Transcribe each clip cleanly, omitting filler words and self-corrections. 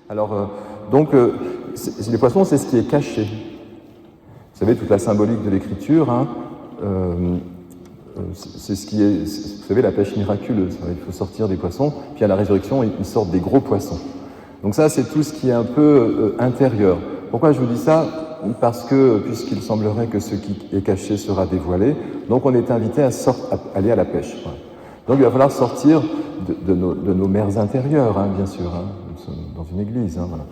Alors, les poissons, c'est ce qui est caché. Vous savez, toute la symbolique de l'écriture, hein, c'est ce qui est, vous savez, la pêche miraculeuse. Il faut sortir des poissons, puis à la résurrection, ils sortent des gros poissons. Donc ça, c'est tout ce qui est un peu intérieur. Pourquoi je vous dis ça? Parce que, puisqu'il semblerait que ce qui est caché sera dévoilé, donc on est invité à aller à la pêche. Voilà. Donc il va falloir sortir de nos mers intérieures, hein, bien sûr, hein. Nous sommes dans une église. Hein, voilà.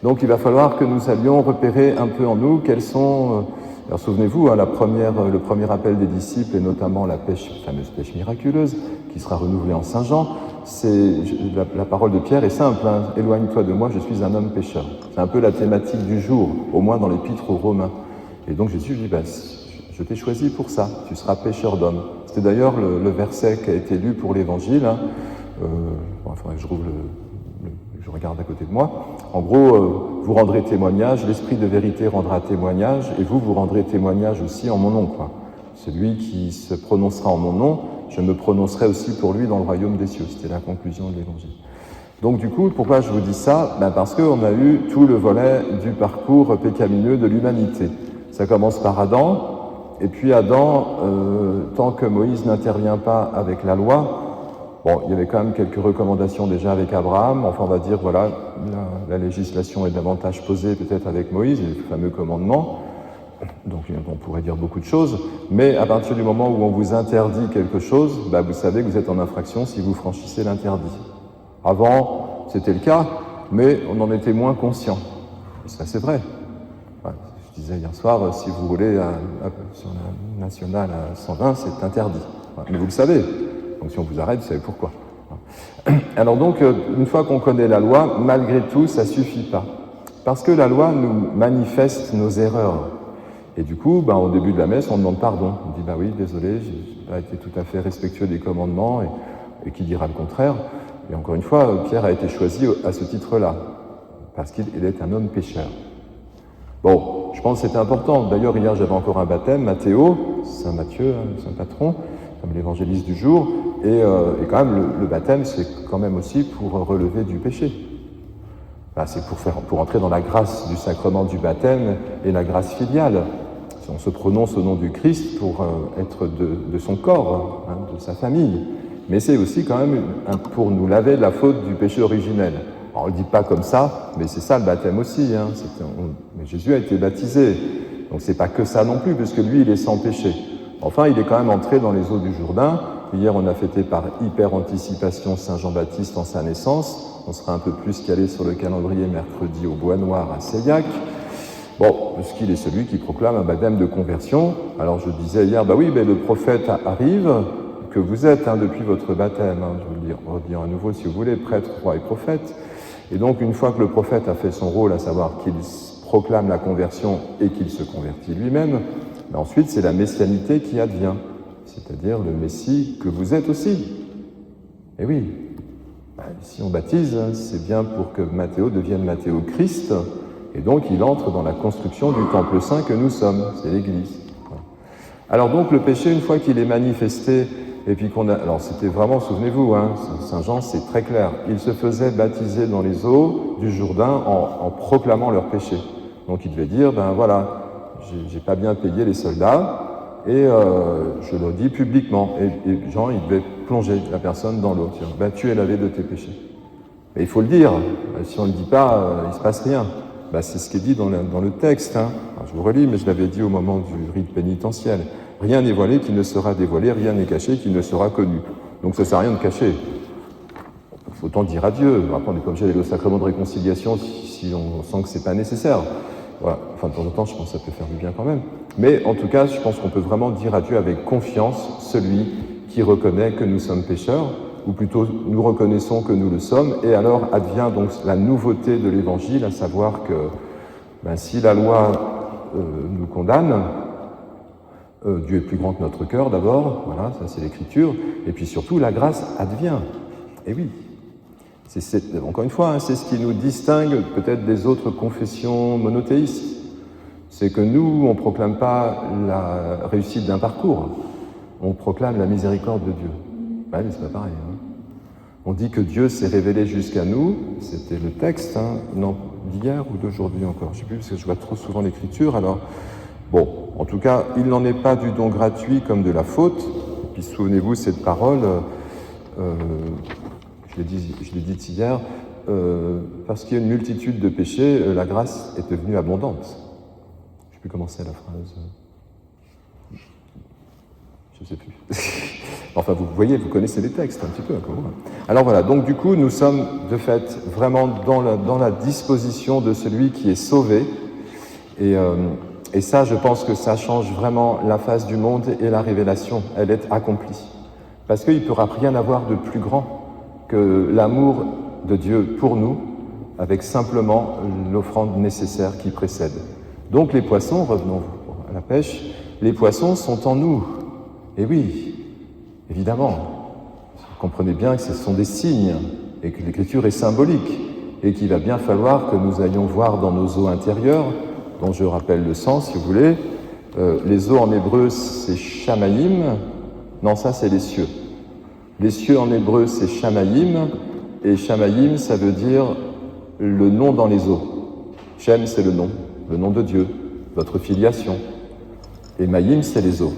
Donc il va falloir que nous allions repérer un peu en nous quels sont... alors souvenez-vous, hein, le premier appel des disciples, et notamment la fameuse pêche miraculeuse, qui sera renouvelée en Saint Jean, la parole de Pierre est simple, hein, « Éloigne-toi de moi, je suis un homme pécheur ». C'est un peu la thématique du jour, au moins dans l'épître aux Romains. Et donc Jésus dit, je t'ai choisi pour ça, tu seras pécheur d'hommes. C'était d'ailleurs le verset qui a été lu pour l'Évangile. Hein. Il faudrait que je regarde à côté de moi. En gros, vous rendrez témoignage, l'Esprit de vérité rendra témoignage, et vous rendrez témoignage aussi en mon nom. Quoi. Celui qui se prononcera en mon nom, je me prononcerai aussi pour lui dans le royaume des cieux. C'était la conclusion de l'Évangile. Donc du coup, pourquoi je vous dis ça? Parce qu'on a eu tout le volet du parcours pécamineux de l'humanité. Ça commence par Adam, et puis Adam, tant que Moïse n'intervient pas avec la loi, il y avait quand même quelques recommandations déjà avec Abraham. Enfin, on va dire, voilà, la législation est davantage posée peut-être avec Moïse, les fameux commandements. Donc, on pourrait dire beaucoup de choses. Mais à partir du moment où on vous interdit quelque chose, vous savez que vous êtes en infraction si vous franchissez l'interdit. Avant, c'était le cas, mais on en était moins conscient. Et ça, c'est vrai. Je disais hier soir, si vous roulez sur la nationale à 120, c'est interdit. Mais vous le savez. Donc si on vous arrête, vous savez pourquoi. Alors donc, une fois qu'on connaît la loi, malgré tout, ça ne suffit pas. Parce que la loi nous manifeste nos erreurs. Et du coup, au début de la messe, on demande pardon. On dit, oui, désolé, je n'ai pas été tout à fait respectueux des commandements, et qui dira le contraire. Et encore une fois, Pierre a été choisi à ce titre-là, parce qu'il est un homme pécheur. Bon, je pense que c'était important. D'ailleurs, hier, j'avais encore un baptême, Mathéo, Saint Matthieu, Saint Patron, comme l'évangéliste du jour, et quand même, le baptême, c'est quand même aussi pour relever du péché. C'est pour entrer dans la grâce du sacrement du baptême et la grâce filiale. On se prononce au nom du Christ pour être de son corps, de sa famille. Mais c'est aussi quand même pour nous laver de la faute du péché originel. Alors, on ne le dit pas comme ça, mais c'est ça le baptême aussi. Hein. Mais Jésus a été baptisé. Donc c'est pas que ça non plus, puisque lui, il est sans péché. Enfin, il est quand même entré dans les eaux du Jourdain. Hier, on a fêté par hyper-anticipation Saint Jean-Baptiste en sa naissance. On sera un peu plus calé sur le calendrier mercredi au Bois Noir à Seillac. Puisqu'il est celui qui proclame un baptême de conversion. Alors je disais hier, le prophète arrive, que vous êtes depuis votre baptême. Je vous le redire à nouveau si vous voulez, prêtre, roi et prophète. Et donc, une fois que le prophète a fait son rôle, à savoir qu'il proclame la conversion et qu'il se convertit lui-même, ensuite, c'est la messianité qui advient, c'est-à-dire le Messie que vous êtes aussi. Et oui, si on baptise, c'est bien pour que Matthéo devienne Matthéo Christ, et donc il entre dans la construction du temple saint que nous sommes, c'est l'Église. Alors donc, le péché, une fois qu'il est manifesté, et puis alors c'était vraiment, souvenez-vous, Saint Jean, c'est très clair, ils se faisaient baptiser dans les eaux du Jourdain en proclamant leur péché. Donc il devait dire, j'ai pas bien payé les soldats, et je le dis publiquement. Et Jean, il devait plonger la personne dans l'eau. Tu es lavé de tes péchés. Mais il faut le dire, si on ne le dit pas, il ne se passe rien. C'est ce qui est dit dans le texte. Alors, je vous relis, mais je l'avais dit au moment du rite pénitentiel. Rien n'est voilé qui ne sera dévoilé, rien n'est caché qui ne sera connu. Donc ça ne sert à rien de cacher. Il faut autant dire adieu. Après, on n'est pas obligé d'aller au sacrement de réconciliation si on sent que ce n'est pas nécessaire. Voilà. Enfin, de temps en temps, je pense que ça peut faire du bien quand même. Mais en tout cas, je pense qu'on peut vraiment dire adieu avec confiance celui qui reconnaît que nous sommes pécheurs, ou plutôt nous reconnaissons que nous le sommes, et alors advient donc la nouveauté de l'Évangile, à savoir que si la loi nous condamne, Dieu est plus grand que notre cœur d'abord, voilà, ça c'est l'Écriture, et puis surtout la grâce advient. Et oui, Encore une fois, c'est ce qui nous distingue peut-être des autres confessions monothéistes. C'est que nous, on ne proclame pas la réussite d'un parcours, on proclame la miséricorde de Dieu. Mais c'est pas pareil. On dit que Dieu s'est révélé jusqu'à nous, c'était le texte, non, d'hier ou d'aujourd'hui encore, je ne sais plus, parce que je vois trop souvent l'écriture, alors, bon, en tout cas, il n'en est pas du don gratuit comme de la faute, et puis souvenez-vous, cette parole, je l'ai dit hier, parce qu'il y a une multitude de péchés, la grâce est devenue abondante. Je ne sais plus comment c'est la phrase. Je ne sais plus. Enfin, vous voyez, vous connaissez les textes un petit peu. Alors voilà, donc du coup, nous sommes de fait vraiment dans la disposition de celui qui est sauvé. Et ça, je pense que ça change vraiment la face du monde et la révélation. Elle est accomplie. Parce qu'il ne pourra rien avoir de plus grand que l'amour de Dieu pour nous, avec simplement l'offrande nécessaire qui précède. Donc les poissons, revenons à la pêche, les poissons sont en nous. Et oui, évidemment, vous comprenez bien que ce sont des signes et que l'écriture est symbolique et qu'il va bien falloir que nous allions voir dans nos eaux intérieures, dont je rappelle le sens si vous voulez. Les eaux en hébreu c'est shamayim, non ça c'est les cieux. Les cieux en hébreu c'est shamayim et shamayim ça veut dire le nom dans les eaux. Shem c'est le nom de Dieu, votre filiation. Et mayim c'est les eaux.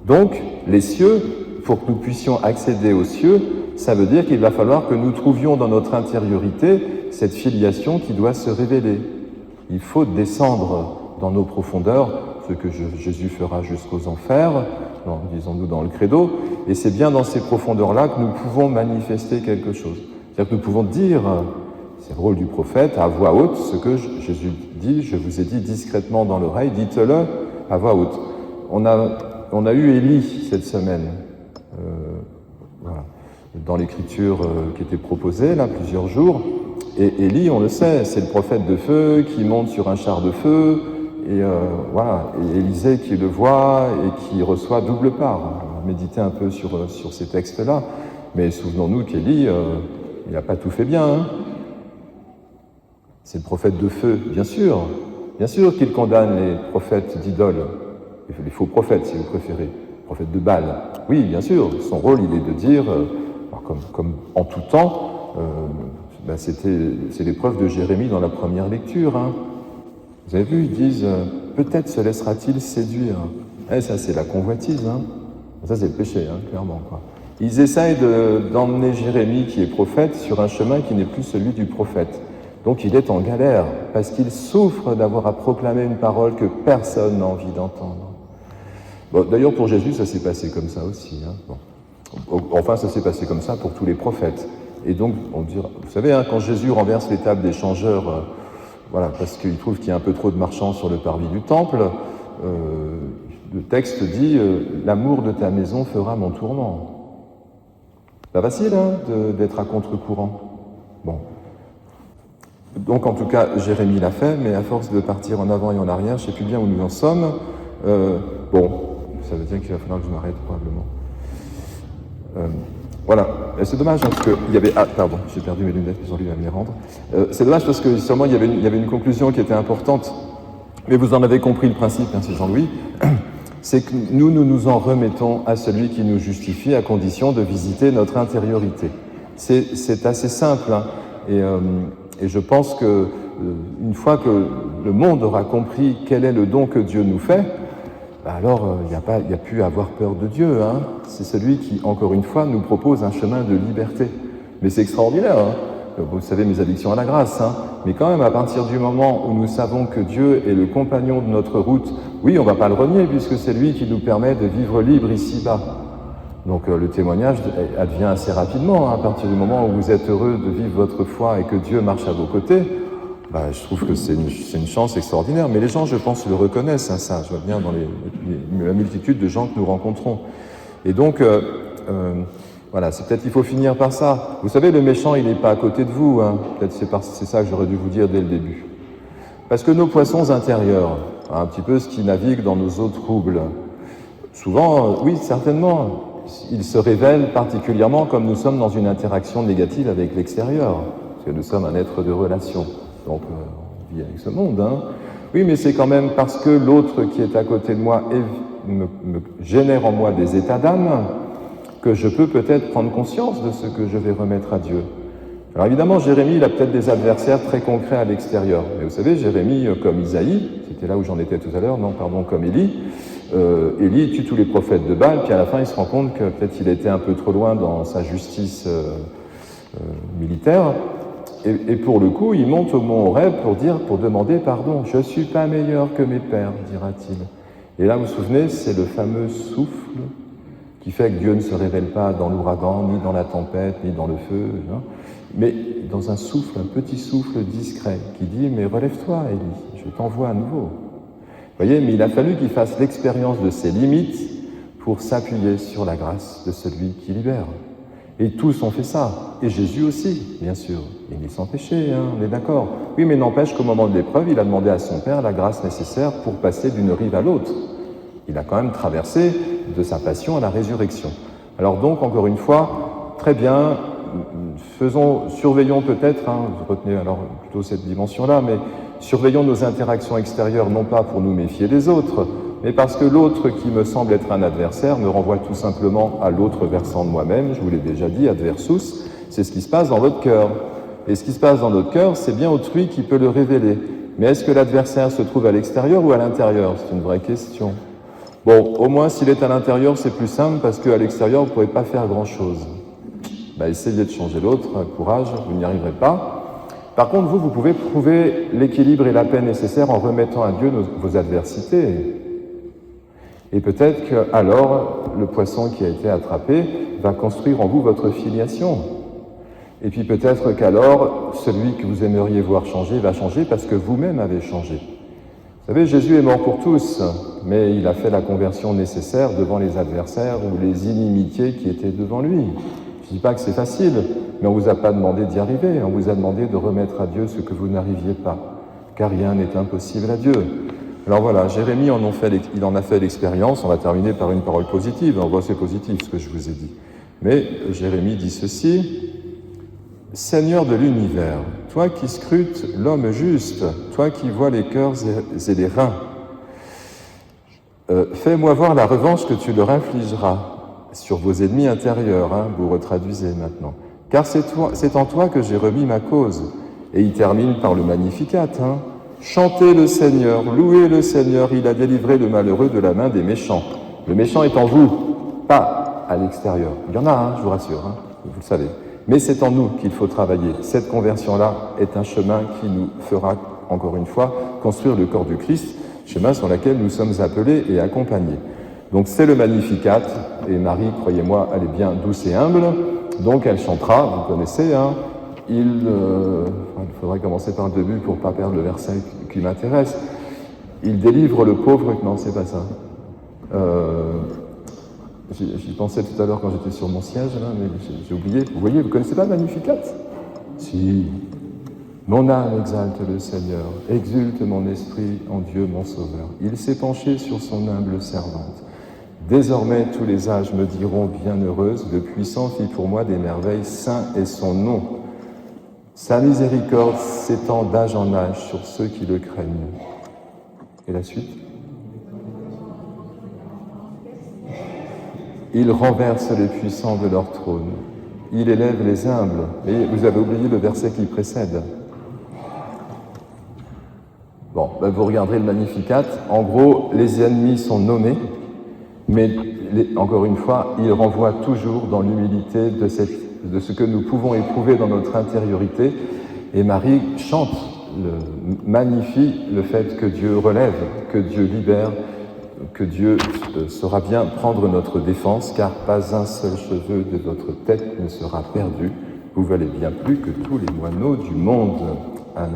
Donc, les cieux, pour que nous puissions accéder aux cieux, ça veut dire qu'il va falloir que nous trouvions dans notre intériorité cette filiation qui doit se révéler. Il faut descendre dans nos profondeurs, ce que Jésus fera jusqu'aux enfers, disons-nous dans le credo, et c'est bien dans ces profondeurs-là que nous pouvons manifester quelque chose. C'est-à-dire que nous pouvons dire, c'est le rôle du prophète, à voix haute, ce que Jésus dit, je vous ai dit discrètement dans l'oreille, dites-le à voix haute. On a eu Élie cette semaine, voilà, dans l'écriture qui était proposée, là, plusieurs jours. Et Élie, on le sait, c'est le prophète de feu qui monte sur un char de feu, et voilà, et Élisée qui le voit et qui reçoit double part. On va méditer un peu sur ces textes-là, mais souvenons-nous qu'Élie, il n'a pas tout fait bien. C'est le prophète de feu, bien sûr qu'il condamne les prophètes d'idoles. Les faux prophètes, si vous préférez, prophètes de Baal. Oui, bien sûr, son rôle, il est de dire, comme en tout temps, c'est l'épreuve de Jérémie dans la première lecture. Vous avez vu, ils disent, peut-être se laissera-t-il séduire. Ça, c'est la convoitise. Ça, c'est le péché, clairement. Ils essayent d'emmener Jérémie, qui est prophète, sur un chemin qui n'est plus celui du prophète. Donc il est en galère, parce qu'il souffre d'avoir à proclamer une parole que personne n'a envie d'entendre. Bon, d'ailleurs, pour Jésus, ça s'est passé comme ça aussi. Enfin, ça s'est passé comme ça pour tous les prophètes. Et donc, on dira, vous savez, quand Jésus renverse les tables des changeurs, voilà, parce qu'il trouve qu'il y a un peu trop de marchands sur le parvis du temple, le texte dit « L'amour de ta maison fera mon tourment ». Pas facile, d'être à contre-courant. Bon. Donc, en tout cas, Jérémie l'a fait, mais à force de partir en avant et en arrière, je ne sais plus bien où nous en sommes. Bon, ça veut dire qu'il va falloir que je m'arrête probablement. Voilà, c'est dommage parce que il y avait... Ah, pardon, j'ai perdu mes lunettes, ils ont dû me les rendre. C'est dommage parce que sûrement il y avait une conclusion qui était importante, mais vous en avez compris le principe, merci Jean-Louis, c'est que nous en remettons à celui qui nous justifie à condition de visiter notre intériorité. C'est assez simple, et je pense que une fois que le monde aura compris quel est le don que Dieu nous fait, alors il n'y a plus à avoir peur de Dieu. C'est celui qui, encore une fois, nous propose un chemin de liberté. Mais c'est extraordinaire. Vous savez mes addictions à la grâce. Mais quand même, à partir du moment où nous savons que Dieu est le compagnon de notre route, oui, on ne va pas le renier, puisque c'est lui qui nous permet de vivre libre ici-bas. Donc le témoignage advient assez rapidement. À partir du moment où vous êtes heureux de vivre votre foi et que Dieu marche à vos côtés, je trouve que c'est une chance extraordinaire. Mais les gens, je pense, le reconnaissent, ça. Je vois bien dans la multitude de gens que nous rencontrons. Et donc, voilà, c'est peut-être qu'il faut finir par ça. Vous savez, le méchant, il n'est pas à côté de vous. Peut-être c'est ça que j'aurais dû vous dire dès le début. Parce que nos poissons intérieurs, un petit peu ce qui navigue dans nos eaux troubles, souvent, oui, certainement, il se révèle particulièrement comme nous sommes dans une interaction négative avec l'extérieur, parce que nous sommes un être de relation, donc on vit avec ce monde. Hein. Oui, mais c'est quand même parce que l'autre qui est à côté de moi me génère en moi des états d'âme que je peux peut-être prendre conscience de ce que je vais remettre à Dieu. Alors évidemment, Jérémie, il a peut-être des adversaires très concrets à l'extérieur. Mais vous savez, Jérémie, comme Isaïe, c'était là où j'en étais tout à l'heure, non, pardon, comme Élie, Élie tue tous les prophètes de Baal, puis à la fin, il se rend compte que peut-être il était un peu trop loin dans sa justice militaire. Et pour le coup, il monte au mont Horeb pour demander pardon. « Je ne suis pas meilleur que mes pères », dira-t-il. Et là, vous vous souvenez, c'est le fameux souffle qui fait que Dieu ne se révèle pas dans l'ouragan, ni dans la tempête, ni dans le feu, hein, mais dans un souffle, un petit souffle discret qui dit « Mais relève-toi, Élie, je t'envoie à nouveau ». Vous voyez, mais il a fallu qu'il fasse l'expérience de ses limites pour s'appuyer sur la grâce de celui qui libère. Et tous ont fait ça, et Jésus aussi, bien sûr. Il est sans péché, hein, on est d'accord. Oui, mais n'empêche qu'au moment de l'épreuve, il a demandé à son Père la grâce nécessaire pour passer d'une rive à l'autre. Il a quand même traversé de sa passion à la résurrection. Alors donc, encore une fois, très bien, surveillons peut-être, hein, retenez alors plutôt cette dimension-là, mais surveillons nos interactions extérieures, non pas pour nous méfier des autres, mais parce que l'autre qui me semble être un adversaire me renvoie tout simplement à l'autre versant de moi-même, je vous l'ai déjà dit, adversus, c'est ce qui se passe dans votre cœur. Et ce qui se passe dans notre cœur, c'est bien autrui qui peut le révéler. Mais est-ce que l'adversaire se trouve à l'extérieur ou à l'intérieur? C'est une vraie question. Bon, au moins s'il est à l'intérieur, c'est plus simple parce qu'à l'extérieur, vous ne pourrez pas faire grand-chose. Essayez de changer l'autre, courage, vous n'y arriverez pas. Par contre, vous pouvez trouver l'équilibre et la paix nécessaires en remettant à Dieu vos adversités. Et peut-être qu'alors, le poisson qui a été attrapé va construire en vous votre filiation. Et puis peut-être qu'alors, celui que vous aimeriez voir changer va changer parce que vous-même avez changé. Vous savez, Jésus est mort pour tous, mais il a fait la conversion nécessaire devant les adversaires ou les inimitiés qui étaient devant lui. Je ne dis pas que c'est facile, mais on ne vous a pas demandé d'y arriver, on vous a demandé de remettre à Dieu ce que vous n'arriviez pas, car rien n'est impossible à Dieu. Alors voilà, Jérémie il en a fait l'expérience, on va terminer par une parole positive, on voit c'est positif ce que je vous ai dit. Mais Jérémie dit ceci: « Seigneur de l'univers, toi qui scrutes l'homme juste, toi qui vois les cœurs et les reins, fais-moi voir la revanche que tu leur infligeras sur vos ennemis intérieurs, hein, vous retraduisez maintenant. Car c'est en toi que j'ai remis ma cause. » Et il termine par le Magnificat. Hein. « Chantez le Seigneur, louez le Seigneur, il a délivré le malheureux de la main des méchants. » Le méchant est en vous, pas à l'extérieur. Il y en a, hein, je vous rassure, hein, vous le savez. Mais c'est en nous qu'il faut travailler. Cette conversion-là est un chemin qui nous fera, encore une fois, construire le corps du Christ, chemin sur lequel nous sommes appelés et accompagnés. Donc c'est le Magnificat, et Marie, croyez-moi, elle est bien douce et humble, donc elle chantera, vous connaissez, hein, il faudrait commencer par le début pour ne pas perdre le verset qui m'intéresse. Il délivre le pauvre, non c'est pas ça. J'y pensais tout à l'heure quand j'étais sur mon siège, là, mais j'ai oublié. Vous voyez, vous ne connaissez pas le Magnificat? Si. Mon âme exalte le Seigneur, exulte mon esprit en Dieu mon Sauveur. Il s'est penché sur son humble servante. Désormais, tous les âges me diront bienheureuse, le puissant fit pour moi des merveilles, saint est son nom. Sa miséricorde s'étend d'âge en âge sur ceux qui le craignent. Et la suite? Il renverse les puissants de leur trône. Il élève les humbles. Mais vous avez oublié le verset qui précède. Bon, vous regarderez le Magnificat. En gros, les ennemis sont nommés, mais encore une fois, il renvoie toujours dans l'humilité de ce que nous pouvons éprouver dans notre intériorité. Et Marie chante, magnifie le fait que Dieu relève, que Dieu libère, que Dieu saura bien prendre notre défense, car pas un seul cheveu de votre tête ne sera perdu. Vous valez bien plus que tous les moineaux du monde. Amen.